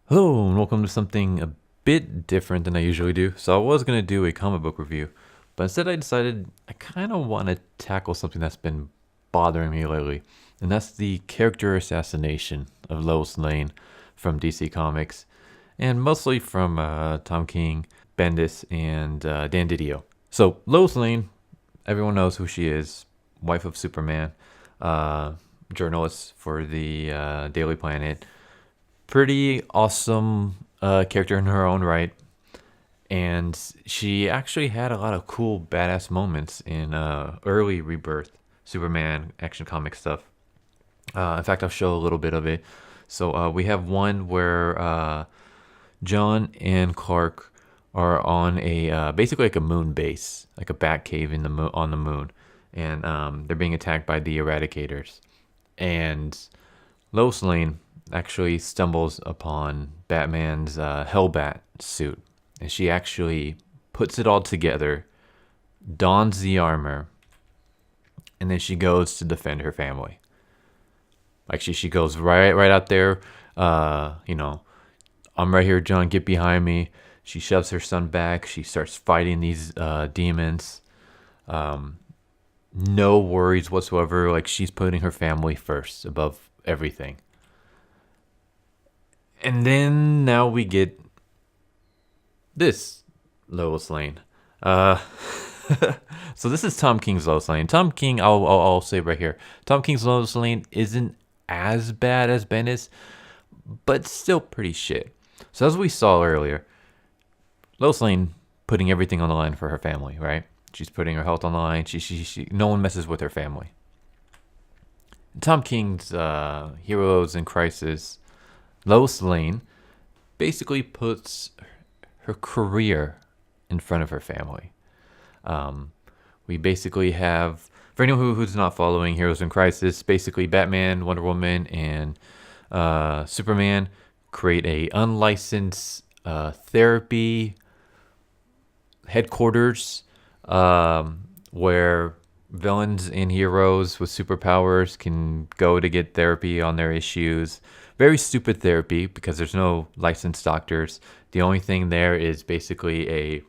Hello, and welcome to something a bit different than I usually do. So I was going to do a comic book review, but instead I decided I kind of want to tackle something that's been bothering me lately, and that's the character assassination of Lois Lane from DC Comics, and mostly from Tom King, Bendis, and Dan Didio. So Lois Lane, everyone knows who she is, wife of Superman, uh, journalist for the Daily Planet, pretty awesome character in her own right. And she actually had a lot of cool, badass moments in early Rebirth Superman action comic stuff. In fact, I'll show a little bit of it. So we have one where John and Clark are on a basically like a moon base, like a bat cave in the on the moon, and they're being attacked by the Eradicators. And Lois Lane actually stumbles upon Batman's Hellbat suit, and she actually puts it all together, dons the armor, and then she goes to defend her family. Like she goes right out there. I'm right here, John. Get behind me. She shoves her son back. She starts fighting these demons. No worries whatsoever. Like she's putting her family first above everything. And then now we get this Lois Lane. Uh, so this is Tom King's Lois Lane. Tom King, I'll say right here, Tom King's Lois Lane isn't as bad as Bendis, but still pretty shit. So as we saw earlier, Lois Lane putting everything on the line for her family, right? She's putting her health on the line. No one messes with her family. Tom King's Heroes in Crisis, Lois Lane basically puts her career in front of her family. We basically have, for anyone who's not following Heroes in Crisis, basically Batman, Wonder Woman, and Superman create a unlicensed therapy headquarters where villains and heroes with superpowers can go to get therapy on their issues. Very stupid therapy because there's no licensed doctors. The only thing there is basically a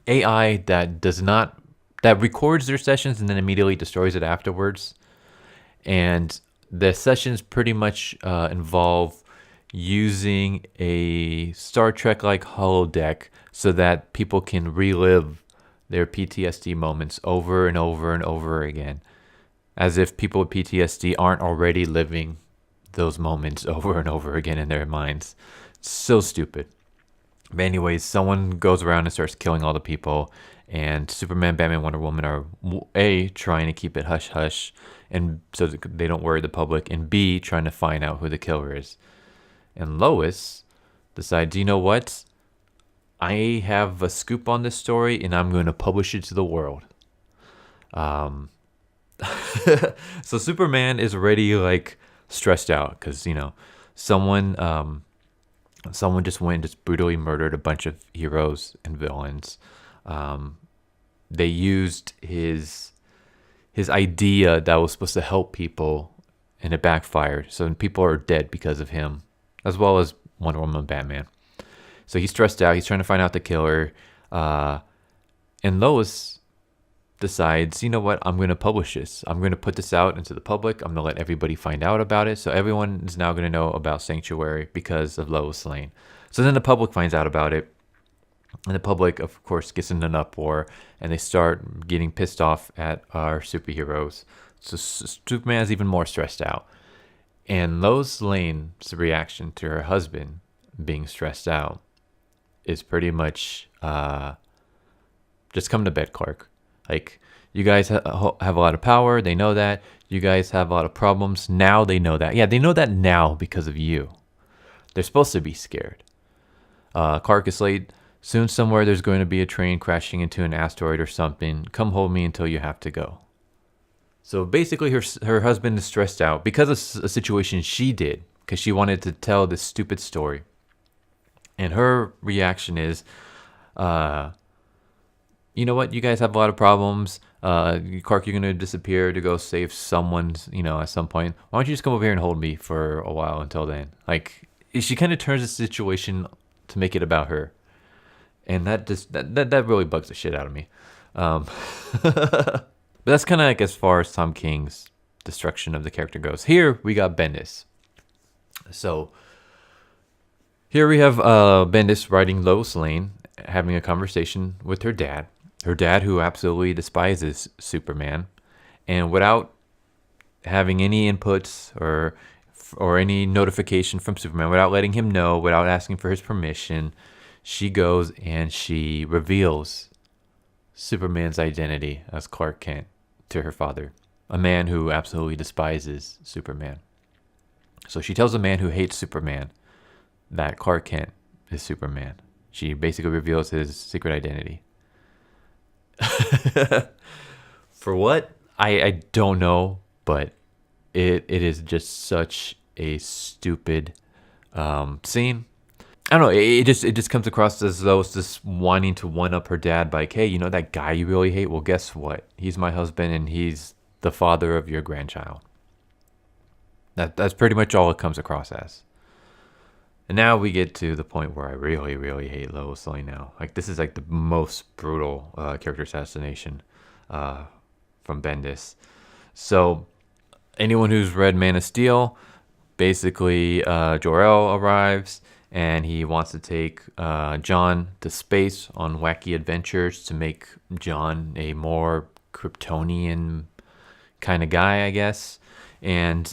AI that records their sessions and then immediately destroys it afterwards. And the sessions pretty much involve using a Star Trek like holodeck so that people can relive their PTSD moments over and over and over again, as if people with PTSD aren't already living those moments over and over again in their minds. So stupid. But anyways, someone goes around and starts killing all the people, and Superman, Batman, Wonder Woman are A, trying to keep it hush hush, and so they don't worry the public, and B, trying to find out who the killer is. And Lois decides, you know what? I have a scoop on this story, and I'm going to publish it to the world. So Superman is already like stressed out because someone someone just went and just brutally murdered a bunch of heroes and villains. They used his idea that was supposed to help people, and it backfired. So people are dead because of him, as well as Wonder Woman and Batman. So he's stressed out. He's trying to find out the killer. And Lois decides, you know what? I'm going to publish this. I'm going to put this out into the public. I'm going to let everybody find out about it. So everyone is now going to know about Sanctuary because of Lois Lane. So then the public finds out about it. And the public, of course, gets in an uproar. And they start getting pissed off at our superheroes. So Superman is even more stressed out. And Lois Lane's reaction to her husband being stressed out is pretty much just come to bed, Clark. Like, you guys have a lot of power. They know that. You guys have a lot of problems. Now they know that. Yeah, they know that now because of you. They're supposed to be scared. Clark is late. Soon somewhere there's going to be a train crashing into an asteroid or something. Come hold me until you have to go. So basically her husband is stressed out because of a situation she did, because she wanted to tell this stupid story. And her reaction is, you know what? You guys have a lot of problems. Clark, you're going to disappear to go save someone, at some point. Why don't you just come over here and hold me for a while until then? Like, she kind of turns the situation to make it about her, and that really bugs the shit out of me. Um, but that's kind of like as far as Tom King's destruction of the character goes. Here we got Bendis. So here we have Bendis writing Lois Lane, having a conversation with her dad. Her dad, who absolutely despises Superman, and without having any inputs or any notification from Superman, without letting him know, without asking for his permission, she goes and she reveals Superman's identity as Clark Kent to her father, a man who absolutely despises Superman. So she tells a man who hates Superman that Clark Kent is Superman. She basically reveals his secret identity. For what? I don't know, but it is just such a stupid scene. I don't know. It just comes across as though it's just wanting to one up her dad. Like, hey, you know that guy you really hate? Well, guess what? He's my husband, and he's the father of your grandchild. That's pretty much all it comes across as. And now we get to the point where I really, really hate Lois Lane now. Like, this is like the most brutal character assassination from Bendis. So, anyone who's read Man of Steel, basically Jor-El arrives and he wants to take John to space on wacky adventures to make John a more Kryptonian kind of guy, I guess. And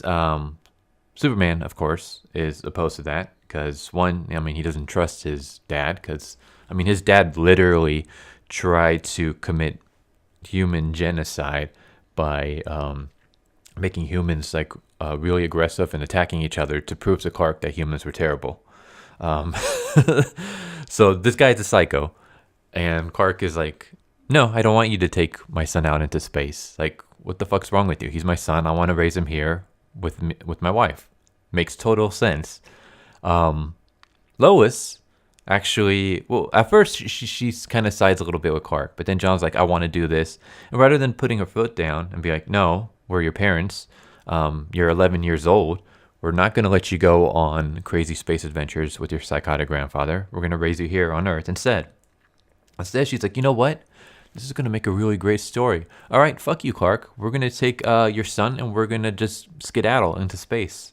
Superman, of course, is opposed to that because, one, I mean, he doesn't trust his dad because, I mean, his dad literally tried to commit human genocide by making humans like really aggressive and attacking each other to prove to Clark that humans were terrible. So this guy's a psycho, and Clark is like, no, I don't want you to take my son out into space. Like, what the fuck's wrong with you? He's my son. I want to raise him here with my wife. Makes total sense. Lois actually, well, at first she kind of sides a little bit with Clark, but then John's like, I want to do this. And rather than putting her foot down and be like, no, we're your parents. You're 11 years old. We're not going to let you go on crazy space adventures with your psychotic grandfather. We're going to raise you here on Earth instead. Instead, she's like, you know what? This is going to make a really great story. All right, fuck you, Clark. We're going to take your son and we're going to just skedaddle into space.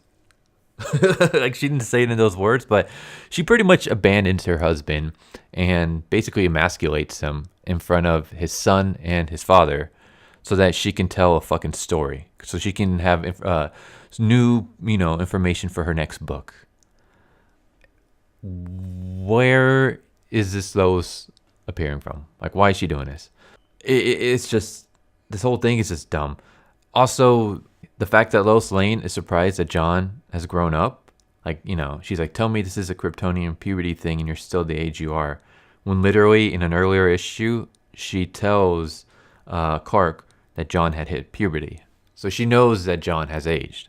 Like, she didn't say it in those words, but she pretty much abandons her husband and basically emasculates him in front of his son and his father so that she can tell a fucking story. So she can have new, information for her next book. Where is this Lois appearing from? Like, why is she doing this? It's just, this whole thing is just dumb. Also, the fact that Lois Lane is surprised that John has grown up. Like, she's like, tell me this is a Kryptonian puberty thing and you're still the age you are. When literally in an earlier issue, she tells Clark that John had hit puberty. So she knows that John has aged.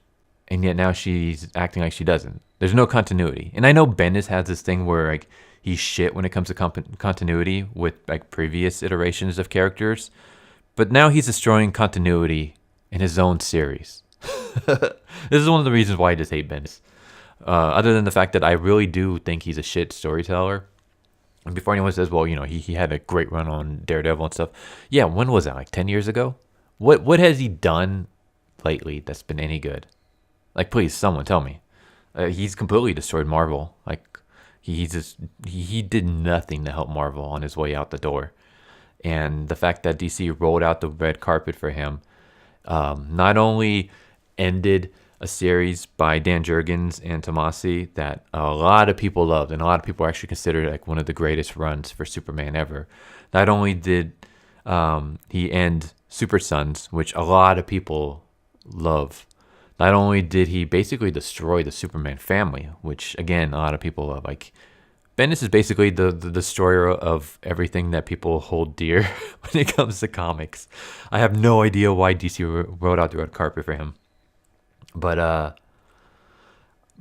And yet now she's acting like she doesn't. There's no continuity. And I know Bendis has this thing where like he's shit when it comes to continuity with like previous iterations of characters. But now he's destroying continuity in his own series. This is one of the reasons why I just hate Bendis. Other than the fact that I really do think he's a shit storyteller. And before anyone says, well, he had a great run on Daredevil and stuff. Yeah, when was that? Like 10 years ago? What has he done lately that's been any good? Like, please, someone tell me. He's completely destroyed Marvel. Like, he did nothing to help Marvel on his way out the door. And the fact that DC rolled out the red carpet for him not only ended a series by Dan Jurgens and Tomasi that a lot of people loved, and a lot of people actually considered like one of the greatest runs for Superman ever. Not only did he end Super Sons, which a lot of people love, not only did he basically destroy the Superman family, which again a lot of people love. Like, Bendis is basically the destroyer of everything that people hold dear when it comes to comics. I have no idea why DC wrote out the red carpet for him. But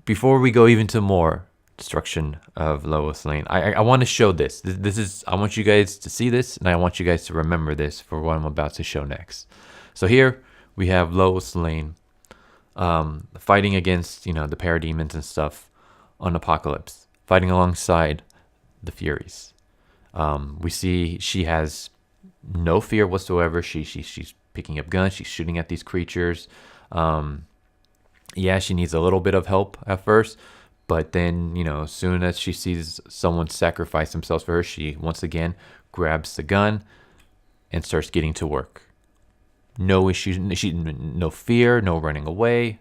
before we go even to more destruction of Lois Lane, I want to show this. This is, I want you guys to see this, and I want you guys to remember this for what I'm about to show next. So here we have Lois Lane fighting against, the parademons and stuff on Apocalypse, fighting alongside the Furies. We see she has no fear whatsoever. She's picking up guns. She's shooting at these creatures. Yeah, she needs a little bit of help at first, but then, as soon as she sees someone sacrifice themselves for her, she once again grabs the gun and starts getting to work. No issues, no fear, no running away.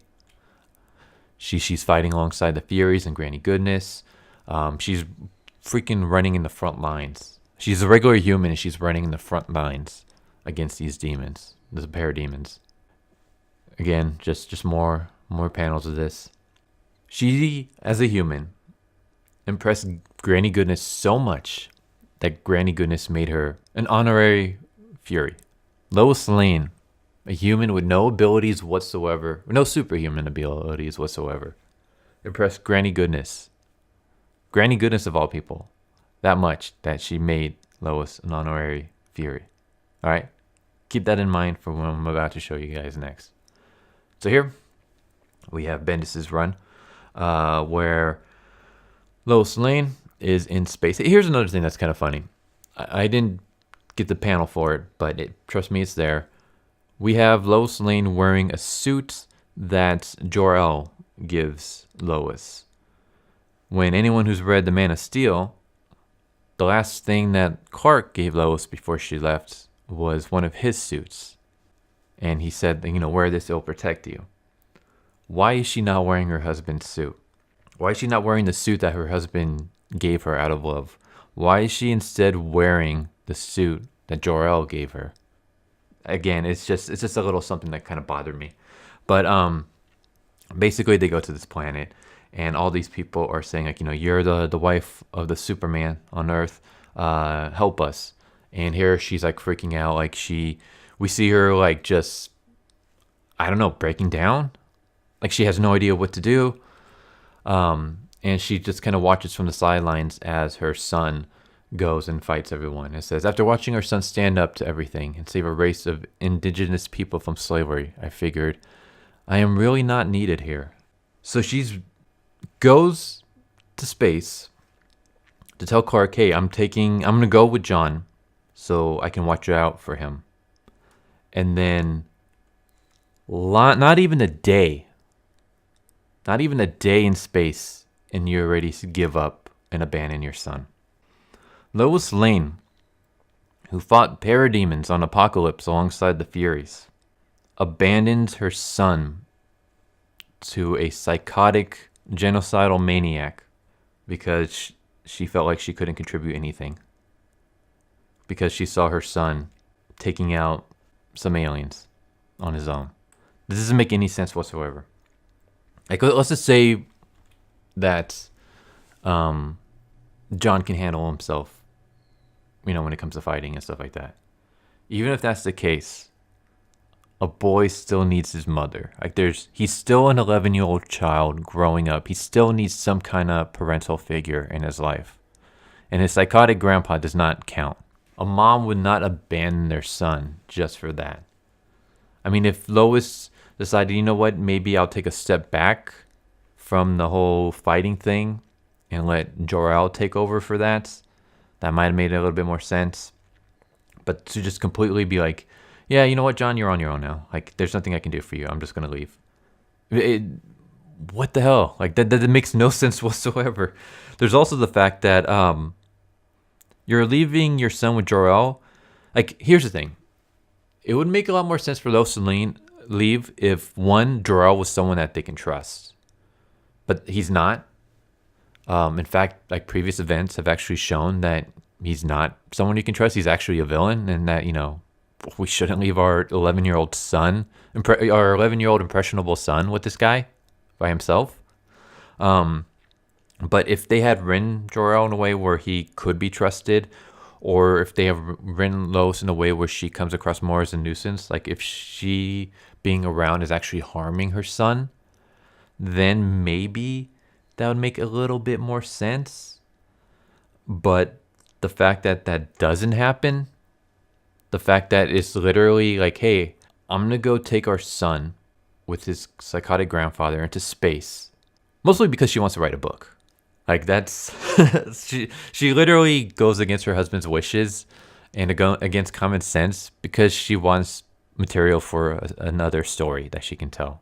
She's fighting alongside the Furies and Granny Goodness. She's freaking running in the front lines. She's a regular human and she's running in the front lines against these demons, the parademons. Again, just more panels of this. She, as a human, impressed Granny Goodness so much that Granny Goodness made her an honorary Fury. Lois Lane, a human with no abilities whatsoever, no superhuman abilities whatsoever, impressed Granny Goodness of all people, that much that she made Lois an honorary Fury. All right, keep that in mind for what I'm about to show you guys next. So here we have Bendis's run, where Lois Lane is in space. Here's another thing that's kind of funny. I didn't get the panel for it, but trust me, it's there. We have Lois Lane wearing a suit that Jor-El gives Lois. When anyone who's read The Man of Steel, the last thing that Clark gave Lois before she left was one of his suits. And he said, wear this, it'll protect you. Why is she not wearing her husband's suit? Why is she not wearing the suit that her husband gave her out of love? Why is she instead wearing the suit that Jor-El gave her? Again, it's just a little something that kind of bothered me. But basically they go to this planet and all these people are saying you're the wife of the Superman on Earth. Help us. And here she's like freaking out. We see her just, I don't know, breaking down. She has no idea what to do. And she just kind of watches from the sidelines as her son goes and fights everyone. It says, after watching her son stand up to everything and save a race of indigenous people from slavery, I figured, I am really not needed here. So she goes to space to tell Clark, hey, I'm going to go with John so I can watch out for him. And then not even a day in space, and you're ready to give up and abandon your son. Lois Lane, who fought parademons on Apocalypse alongside the Furies, abandons her son to a psychotic, genocidal maniac because she felt like she couldn't contribute anything. Because she saw her son taking out some aliens on his own. This doesn't make any sense whatsoever. Let's just say that John can handle himself, when it comes to fighting and stuff like that. Even if that's the case, a boy still needs his mother. He's still an 11-year-old child growing up. He still needs some kind of parental figure in his life. And his psychotic grandpa does not count. A mom would not abandon their son just for that. If Lois decided, you know what, maybe I'll take a step back from the whole fighting thing and let Jor-El take over for that might have made a little bit more sense. But to just completely be like, yeah, you know what, John, you're on your own now. There's nothing I can do for you. I'm just going to leave. What the hell? That makes no sense whatsoever. There's also the fact that you're leaving your son with Jor-El. Here's the thing. It would make a lot more sense for Lois Lane leave if, one, Jor-El was someone that they can trust. But he's not. In fact, previous events have actually shown that he's not someone you can trust. He's actually a villain, and that, we shouldn't leave our 11-year-old son, our 11-year-old impressionable son with this guy by himself. But if they had written Jor-El in a way where he could be trusted, or if they have written Lois in a way where she comes across more as a nuisance, if she being around is actually harming her son, then maybe that would make a little bit more sense. But the fact that that doesn't happen, the fact that it's literally hey, I'm going to go take our son with his psychotic grandfather into space, mostly because she wants to write a book. Like that's she literally goes against her husband's wishes and against common sense because she wants material for another story that she can tell.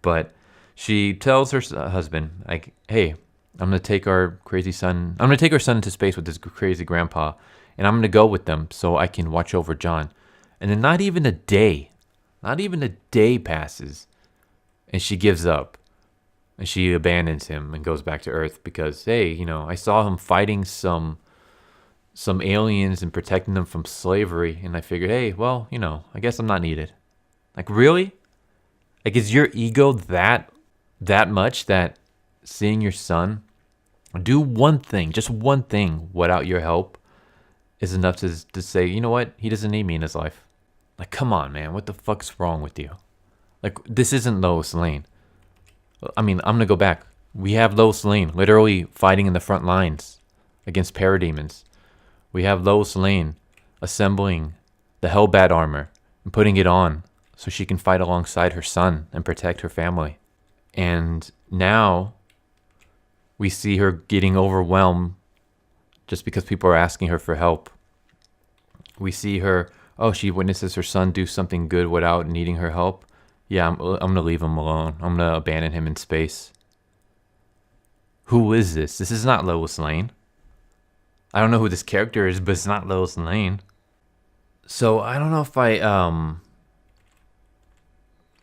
But she tells her husband, like, "Hey, I'm gonna take our crazy son. I'm gonna take our son into space with this crazy grandpa, and I'm gonna go with them so I can watch over John." And then not even a day passes, and she gives up and she abandons him and goes back to Earth because, hey, I saw him fighting some aliens and protecting them from slavery, and I figured, hey, well, I guess I'm not needed. Like, really? Like, is your ego that much that seeing your son do one thing, just one thing, without your help, is enough to say, you know what, he doesn't need me in his life? Like, come on, man, what the fuck's wrong with you? Like, this isn't Lois Lane. I mean, I'm gonna go back. We have Lois Lane literally fighting in the front lines against parademons. We have Lois Lane assembling the Hellbat armor and putting it on so she can fight alongside her son and protect her family. And now we see her getting overwhelmed just because people are asking her for help. We see her, she witnesses her son do something good without needing her help. Yeah, I'm going to leave him alone. I'm going to abandon him in space. Who is this? This is not Lois Lane. I don't know who this character is, but it's not Lois Lane. So I don't know if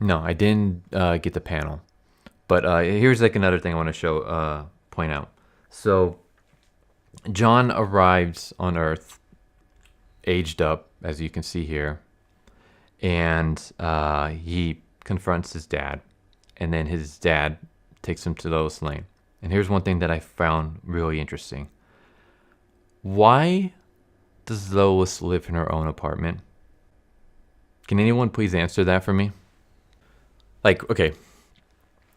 no, I didn't get the panel. But here's like another thing I want to point out. So John arrives on Earth, aged up, as you can see here. And he confronts his dad, and then his dad takes him to Lois Lane. And here's one thing that I found really interesting. Why does Lois live in her own apartment? Can anyone please answer that for me? Like, okay,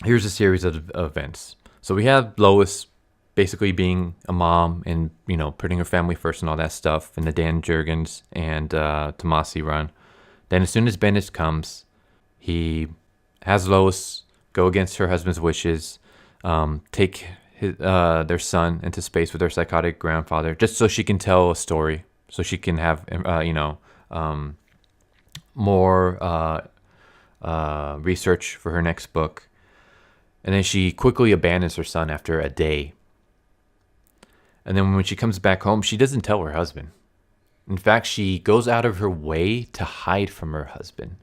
here's a series of events. So we have Lois basically being a mom and, putting her family first and all that stuff, and the Dan Jurgens and Tomasi run. Then as soon as Bennett comes, he has Lois go against her husband's wishes, take their son into space with their psychotic grandfather, just so she can tell a story, so she can have, more research for her next book. And then she quickly abandons her son after a day. And then when she comes back home, she doesn't tell her husband. In fact, she goes out of her way to hide from her husband.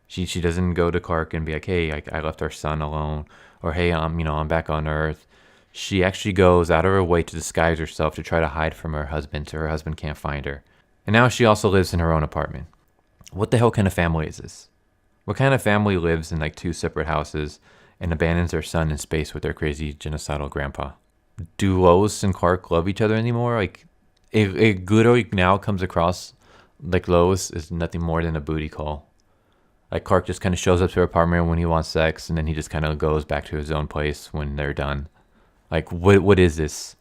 She doesn't go to Clark and be like, hey, I left our son alone, or hey, I'm back on Earth. She actually goes out of her way to disguise herself to try to hide from her husband so her husband can't find her. And now she also lives in her own apartment. What the hell kind of family is this? What kind of family lives in like 2 separate houses and abandons their son in space with their crazy genocidal grandpa? Do Lois and Clark love each other anymore? Like, it literally now comes across like Lois is nothing more than a booty call. Like, Clark just kind of shows up to her apartment when he wants sex, and then he just kind of goes back to his own place when they're done. Like, what is this?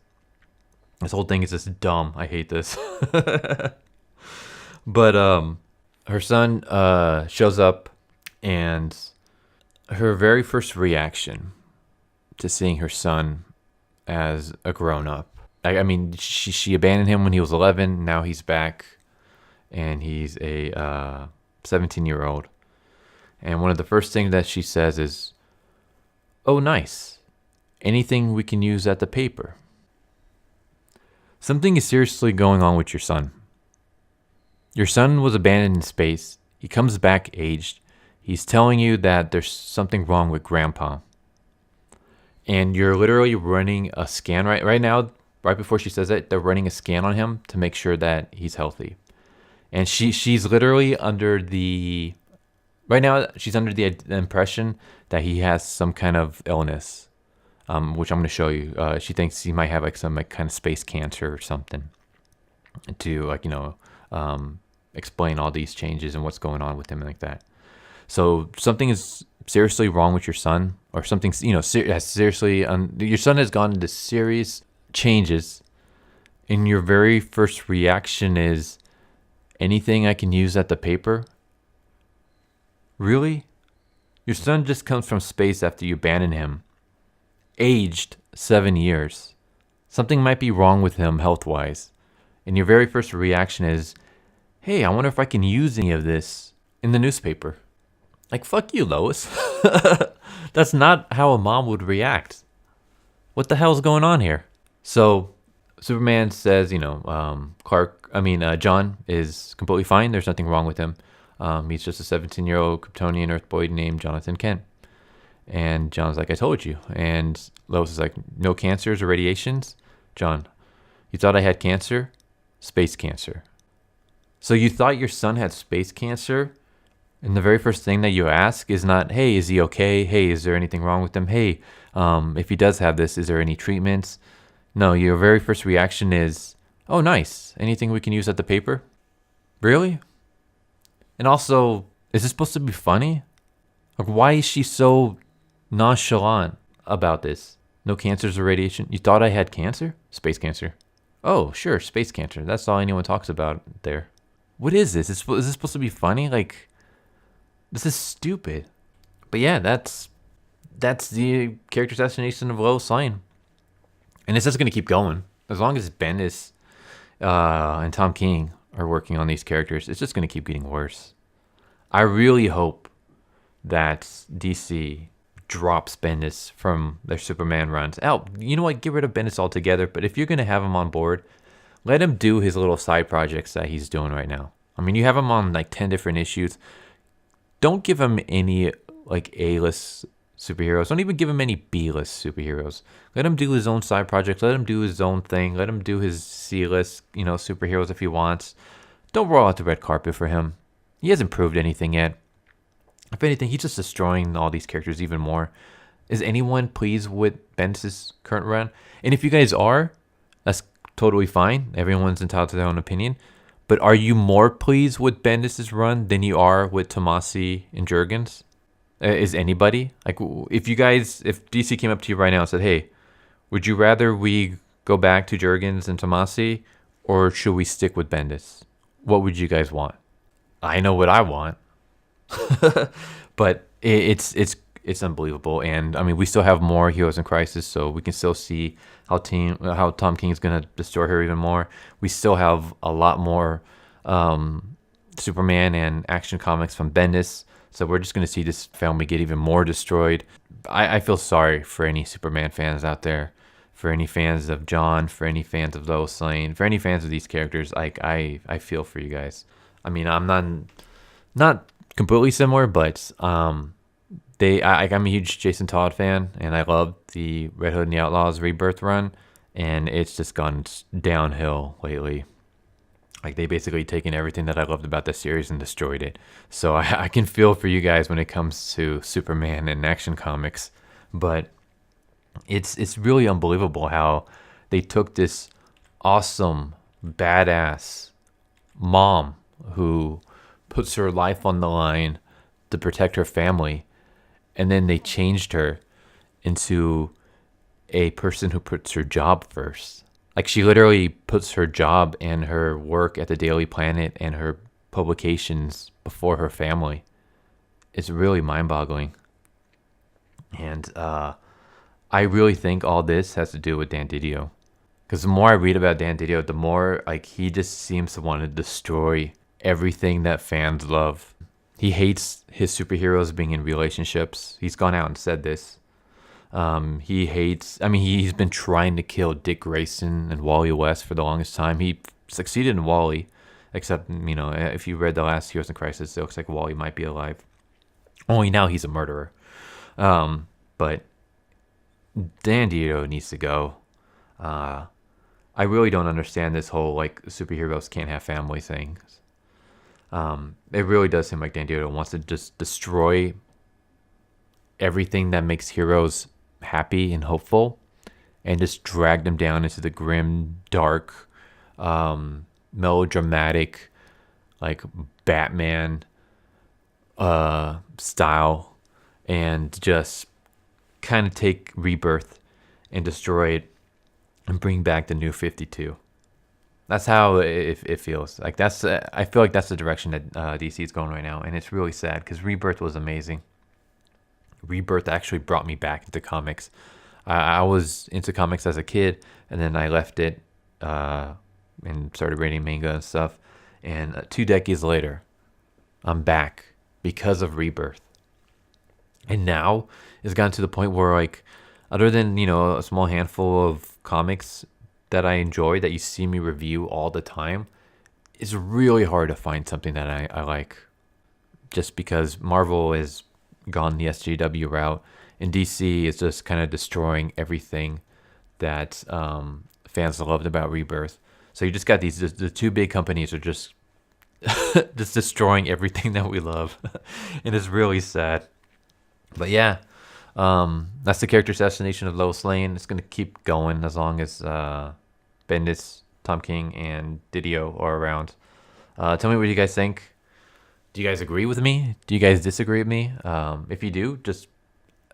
This whole thing is just dumb. I hate this. But her son shows up, and her very first reaction to seeing her son as a grown-up. I mean, she abandoned him when he was 11. Now he's back, and he's a 17-year-old. And one of the first things that she says is, "Oh, nice. Anything we can use at the paper." Something is seriously going on with your son. Your son was abandoned in space. He comes back aged. He's telling you that there's something wrong with Grandpa. And you're literally running a scan right now. Right before she says it, they're running a scan on him to make sure that he's healthy. And she's literally under the... Right now, she's under the impression that he has some kind of illness, which I'm going to show you. She thinks he might have like some kind of space cancer or something to explain all these changes and what's going on with him like that. So something is seriously wrong with your son, or something has seriously your son has gone into serious changes, and your very first reaction is, anything I can use at the paper? Really? Your son just comes from space after you abandon him, aged 7 years. Something might be wrong with him health wise. And your very first reaction is, hey, I wonder if I can use any of this in the newspaper. Like, fuck you, Lois. That's not how a mom would react. What the hell's going on here? So Superman says, John is completely fine. There's nothing wrong with him. He's just a 17-year-old Kryptonian Earth boy named Jonathan Kent. And John's like, I told you. And Lois is like, no cancers or radiations? John, you thought I had cancer? Space cancer. So you thought your son had space cancer? And the very first thing that you ask is not, hey, is he okay? Hey, is there anything wrong with him? Hey, if he does have this, is there any treatments? No, your very first reaction is, oh, nice. Anything we can use at the paper? Really? And also, is this supposed to be funny? Like, why is she so nonchalant about this? No cancers or radiation? You thought I had cancer? Space cancer. Oh, sure, space cancer. That's all anyone talks about there. What is this? Is this supposed to be funny? Like, this is stupid. But yeah, that's the character assassination of Lois Lane. And it's just going to keep going. As long as Bendis and Tom King are working on these characters, it's just going to keep getting worse. I really hope that DC drops Bendis from their Superman runs. You know what? Get rid of Bendis altogether. But if you're going to have him on board, let him do his little side projects that he's doing right now. I mean, you have him on like 10 different issues. Don't give him any like A-list superheroes. Don't even give him any B-list superheroes. Let him do his own side projects. Let him do his own thing. Let him do his C-list, superheroes if he wants. Don't roll out the red carpet for him. He hasn't proved anything yet. If anything, he's just destroying all these characters even more. Is anyone pleased with Bendis' current run? And if you guys are, that's totally fine. Everyone's entitled to their own opinion. But are you more pleased with Bendis' run than you are with Tomasi and Jurgens? Is anybody? Like, if DC came up to you right now and said, hey, would you rather we go back to Jurgens and Tomasi, or should we stick with Bendis? What would you guys want? I know what I want. But it's unbelievable. And I mean, we still have more Heroes in Crisis, so we can still see how Tom King is going to destroy her even more. We still have a lot more Superman and Action Comics from Bendis, so we're just going to see this family get even more destroyed. I feel sorry for any Superman fans out there, for any fans of John, for any fans of Lois Lane, for any fans of these characters. Like, I feel for you guys. I mean, I'm not completely similar, but I'm a huge Jason Todd fan, and I love the Red Hood and the Outlaws Rebirth run, and it's just gone downhill lately. Like, they basically taken everything that I loved about the series and destroyed it. So I can feel for you guys when it comes to Superman and Action Comics, but it's really unbelievable how they took this awesome, badass mom who puts her life on the line to protect her family, and then they changed her into a person who puts her job first. Like, she literally puts her job and her work at the Daily Planet and her publications before her family. It's really mind-boggling. And I really think all this has to do with Dan Didio. Because the more I read about Dan Didio, the more like he just seems to want to destroy everything that fans love. He hates his superheroes being in relationships. He's gone out and said this. He's been trying to kill Dick Grayson and Wally West for the longest time. He succeeded in Wally, except, if you read the last Heroes in Crisis, it looks like Wally might be alive. Only now he's a murderer. But Dan Didio needs to go. I really don't understand this whole, like, superheroes can't have family thing. It really does seem like Dan Didio wants to just destroy everything that makes heroes happy and hopeful, and just drag them down into the grim, dark, melodramatic, like Batman style, and just kind of take Rebirth and destroy it and bring back the New 52. That's how it feels. Like, I feel like that's the direction that DC is going right now, and it's really sad because Rebirth was amazing. Rebirth actually brought me back into comics. I was into comics as a kid, and then I left it and started reading manga and stuff. And 2 decades later, I'm back because of Rebirth. And now it's gotten to the point where, like, other than, a small handful of comics that I enjoy that you see me review all the time, it's really hard to find something that I like, just because Marvel has gone the SJW route and DC is just kind of destroying everything that fans loved about Rebirth. So you just got the two big companies are just just destroying everything that we love, and it's really sad. But yeah, that's the character assassination of Lois Lane. It's gonna keep going as long as Bendis, Tom King, and Didio are around. Tell me what you guys think. Do you guys agree with me? Do you guys disagree with me? If you do, just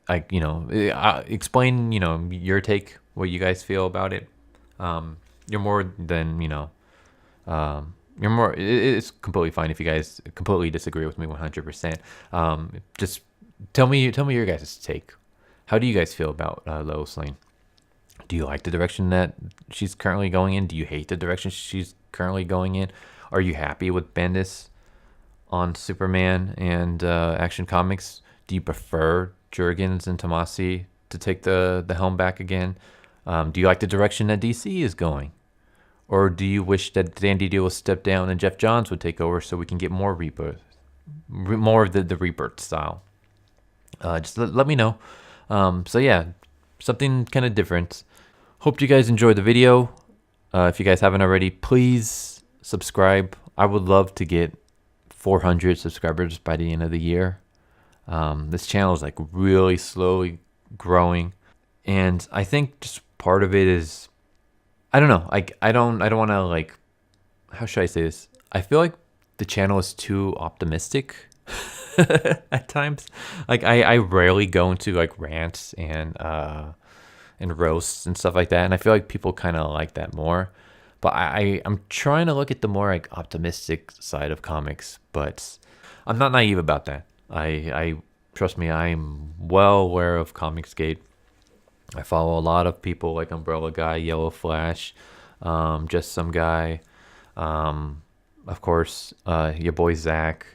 explain your take, what you guys feel about it. You're more than you're more. It's completely fine if you guys completely disagree with me 100%. Just tell me your guys' take. How do you guys feel about Lois Lane? Do you like the direction that she's currently going in? Do you hate the direction she's currently going in? Are you happy with Bendis on Superman and Action Comics? Do you prefer Jurgens and Tomasi to take the helm back again? Do you like the direction that DC is going? Or do you wish that Dan Didio will step down and Jeff Johns would take over so we can get more Rebirth, more of the Rebirth style? Just let me know. So yeah, something kind of different. Hope you guys enjoyed the video. If you guys haven't already, please subscribe. I would love to get 400 subscribers by the end of the year. This channel is like really slowly growing, and I think just part of it is, I don't know. I don't want to, like, how should I say this? I feel like the channel is too optimistic at times. Like I rarely go into like rants and roasts and stuff like that, and I feel like people kind of like that more. But I'm trying to look at the more like optimistic side of comics, but I'm not naive about that. I trust me, I'm well aware of Comicsgate. I follow a lot of people like Umbrella Guy, Yellow Flash, Just Some Guy, of course, your boy Zach,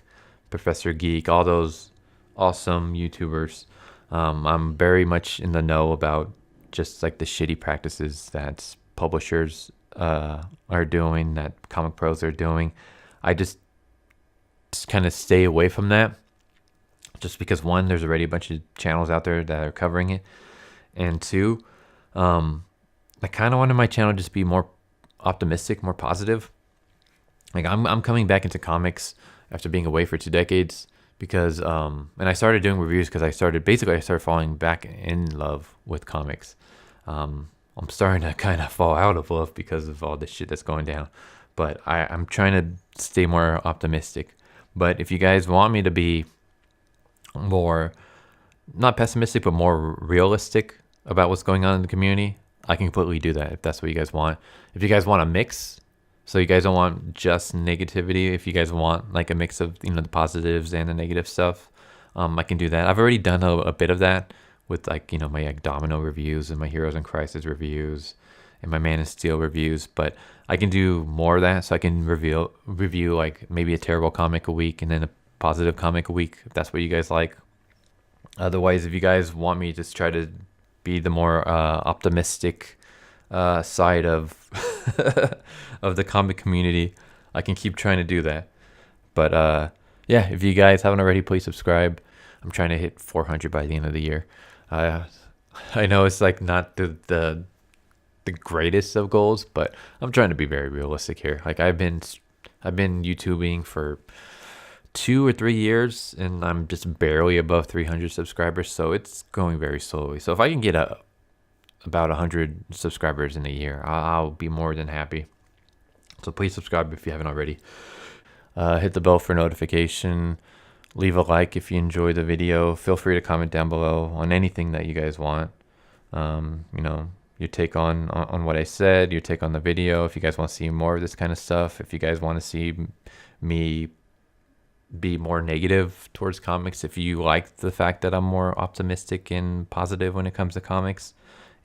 Professor Geek, all those awesome YouTubers. I'm very much in the know about just like the shitty practices that publishers are doing, that comic pros are doing. I just kind of stay away from that, just because one, there's already a bunch of channels out there that are covering it, and two, I kind of wanted my channel to just be more optimistic, more positive. Like I'm coming back into comics after being away for 2 decades because and I started doing reviews because I started falling back in love with comics. I'm starting to kind of fall out of love because of all this shit that's going down, but I'm trying to stay more optimistic. But if you guys want me to be more, not pessimistic, but more realistic about what's going on in the community, I can completely do that if that's what you guys want. If you guys want a mix, so you guys don't want just negativity, if you guys want like a mix of the positives and the negative stuff, I can do that. I've already done a bit of that with like my like Domino reviews and my Heroes in Crisis reviews and my Man of Steel reviews, but I can do more of that. So I can review like maybe a terrible comic a week and then a positive comic a week, if that's what you guys like. Otherwise, if you guys want me to just try to be the more optimistic side of of the comic community, I can keep trying to do that. But yeah, if you guys haven't already, please subscribe. I'm trying to hit 400 by the end of the year. I know it's like not the greatest of goals, but I'm trying to be very realistic here. Like I've been YouTubing for 2 or 3 years, and I'm just barely above 300 subscribers, so it's going very slowly. So if I can get about 100 subscribers in a year, I'll be more than happy. So please subscribe if you haven't already. Hit the bell for notification. Leave a like if you enjoyed the video. Feel free to comment down below on anything that you guys want. Your take on what I said, your take on the video. If you guys want to see more of this kind of stuff, if you guys want to see me be more negative towards comics, if you like the fact that I'm more optimistic and positive when it comes to comics,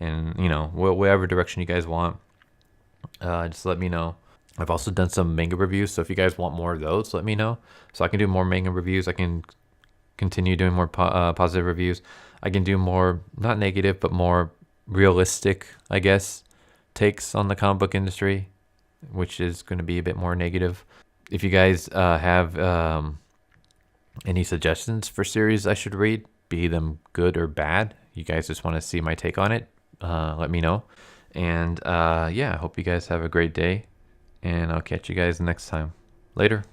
and you know, whatever direction you guys want, just let me know. I've also done some manga reviews, so if you guys want more of those, let me know. So I can do more manga reviews. I can continue doing more positive reviews. I can do more, not negative, but more realistic, I guess, takes on the comic book industry, which is going to be a bit more negative. If you guys have any suggestions for series I should read, be them good or bad, you guys just want to see my take on it, let me know. And yeah, I hope you guys have a great day, and I'll catch you guys next time. Later.